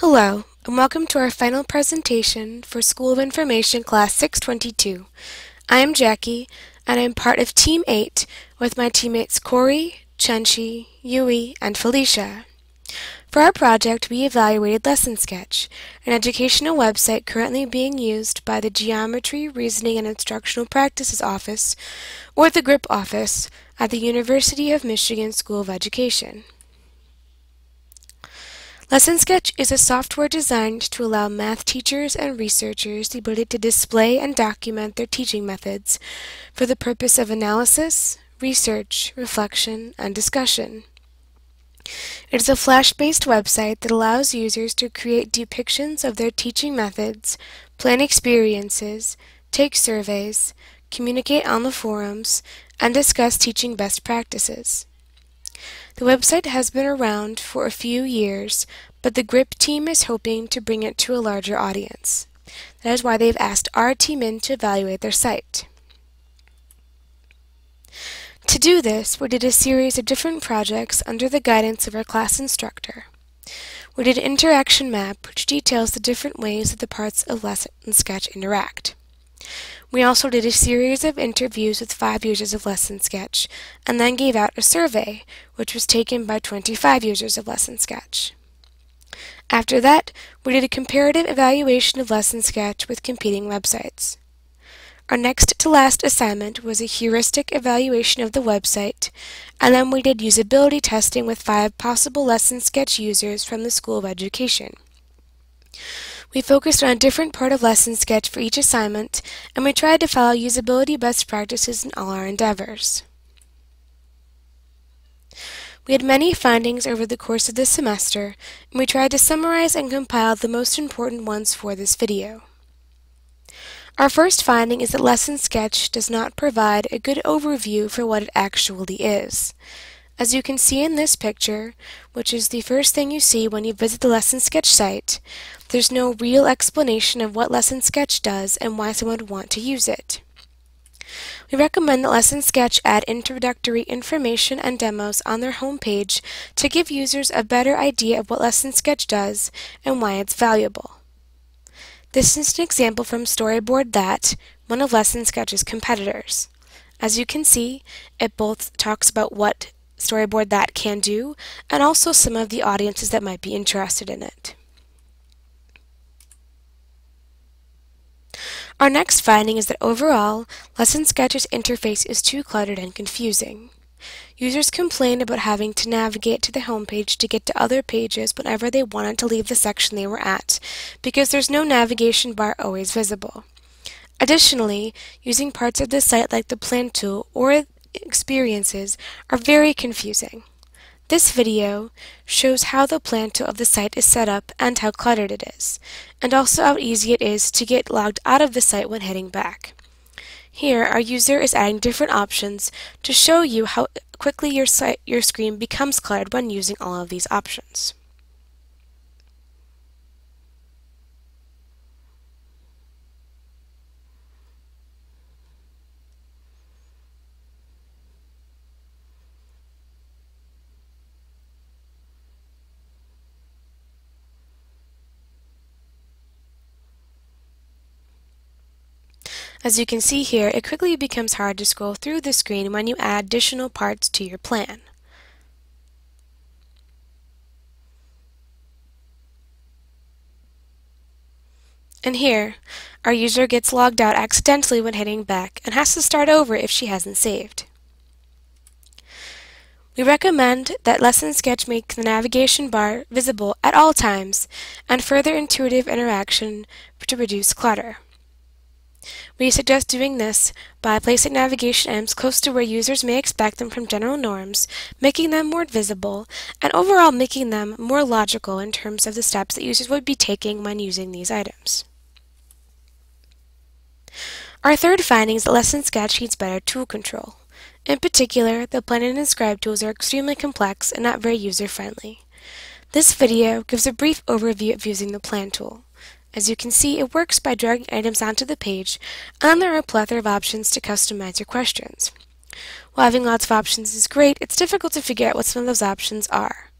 Hello, and welcome to our final presentation for School of Information Class 622. I am Jackie, and I am part of Team 8 with my teammates Corey, Chenshi, Yui, and Felicia. For our project, we evaluated Lesson Sketch, an educational website currently being used by the Geometry, Reasoning, and Instructional Practices Office, or the GRIP Office, at the University of Michigan School of Education. Lesson Sketch is a software designed to allow math teachers and researchers the ability to display and document their teaching methods for the purpose of analysis, research, reflection, and discussion. It is a Flash-based website that allows users to create depictions of their teaching methods, plan experiences, take surveys, communicate on the forums, and discuss teaching best practices. The website has been around for a few years, but the GRIP team is hoping to bring it to a larger audience. That is why they've asked our team in to evaluate their site. To do this, we did a series of different projects under the guidance of our class instructor. We did an interaction map, which details the different ways that the parts of Lesson Sketch interact. We also did a series of interviews with 5 users of Lesson Sketch, and then gave out a survey, which was taken by 25 users of Lesson Sketch. After that, we did a comparative evaluation of Lesson Sketch with competing websites. Our next to last assignment was a heuristic evaluation of the website, and then we did usability testing with 5 possible Lesson Sketch users from the School of Education. We focused on a different part of Lesson Sketch for each assignment, and we tried to follow usability best practices in all our endeavors. We had many findings over the course of this semester, and we tried to summarize and compile the most important ones for this video. Our first finding is that Lesson Sketch does not provide a good overview for what it actually is. As you can see in this picture, which is the first thing you see when you visit the Lesson Sketch site, there's no real explanation of what Lesson Sketch does and why someone would want to use it. We recommend that Lesson Sketch add introductory information and demos on their homepage to give users a better idea of what Lesson Sketch does and why it's valuable. This is an example from Storyboard That, one of Lesson Sketch's competitors. As you can see, it both talks about what Storyboard That can do, and also some of the audiences that might be interested in it. Our next finding is that overall, Lesson Sketch's interface is too cluttered and confusing. Users complained about having to navigate to the homepage to get to other pages whenever they wanted to leave the section they were at, because there's no navigation bar always visible. Additionally, using parts of the site like the Plan tool or experiences are very confusing. This video shows how the Plan tool of the site is set up and how cluttered it is, and also how easy it is to get logged out of the site when heading back. Here, our user is adding different options to show you how quickly your screen becomes cluttered when using all of these options. As you can see here, it quickly becomes hard to scroll through the screen when you add additional parts to your plan. And here, our user gets logged out accidentally when heading back and has to start over if she hasn't saved. We recommend that Lesson Sketch make the navigation bar visible at all times and further intuitive interaction to reduce clutter. We suggest doing this by placing navigation items close to where users may expect them from general norms, making them more visible, and overall making them more logical in terms of the steps that users would be taking when using these items. Our third finding is that Lesson Sketch needs better tool control. In particular, the Plan and Inscribe tools are extremely complex and not very user-friendly. This video gives a brief overview of using the Plan tool. As you can see, it works by dragging items onto the page, and there are a plethora of options to customize your questions. While having lots of options is great, it's difficult to figure out what some of those options are.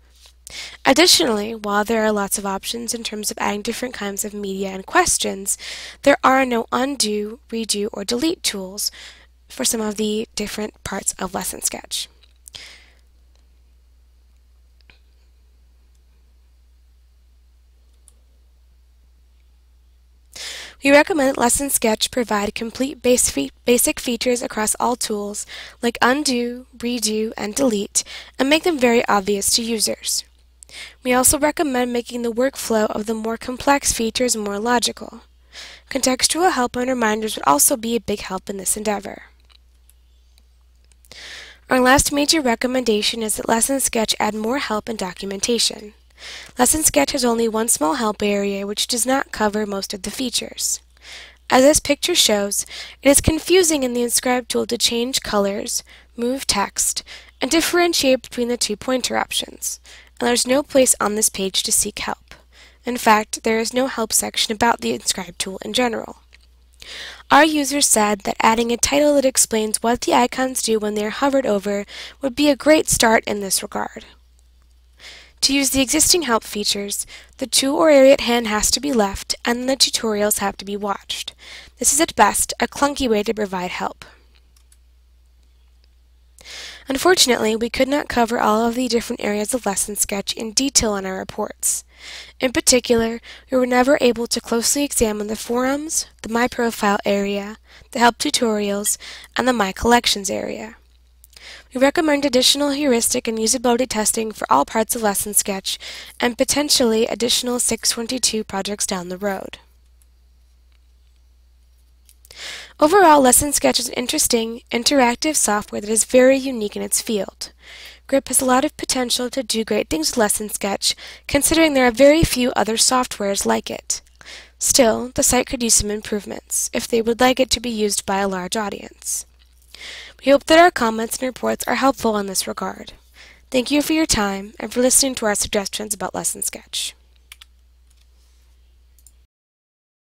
Additionally, while there are lots of options in terms of adding different kinds of media and questions, there are no undo, redo, or delete tools for some of the different parts of Lesson Sketch. We recommend that Lesson Sketch provide complete basic features across all tools, like undo, redo, and delete, and make them very obvious to users. We also recommend making the workflow of the more complex features more logical. Contextual help and reminders would also be a big help in this endeavor. Our last major recommendation is that Lesson Sketch add more help and documentation. Lesson Sketch has only one small help area which does not cover most of the features. As this picture shows, it is confusing in the Inscribe tool to change colors, move text, and differentiate between the two pointer options, and there's no place on this page to seek help. In fact, there is no help section about the Inscribe tool in general. Our users said that adding a title that explains what the icons do when they are hovered over would be a great start in this regard. To use the existing help features, the tool or area at hand has to be left, and the tutorials have to be watched. This is at best a clunky way to provide help. Unfortunately, we could not cover all of the different areas of Lesson Sketch in detail in our reports. In particular, we were never able to closely examine the forums, the My Profile area, the help tutorials, and the My Collections area. We recommend additional heuristic and usability testing for all parts of Lesson Sketch and potentially additional 622 projects down the road. Overall, Lesson Sketch is an interesting, interactive software that is very unique in its field. GRIP has a lot of potential to do great things with Lesson Sketch, considering there are very few other softwares like it. Still, the site could use some improvements, if they would like it to be used by a large audience. We hope that our comments and reports are helpful in this regard. Thank you for your time and for listening to our suggestions about Lesson Sketch.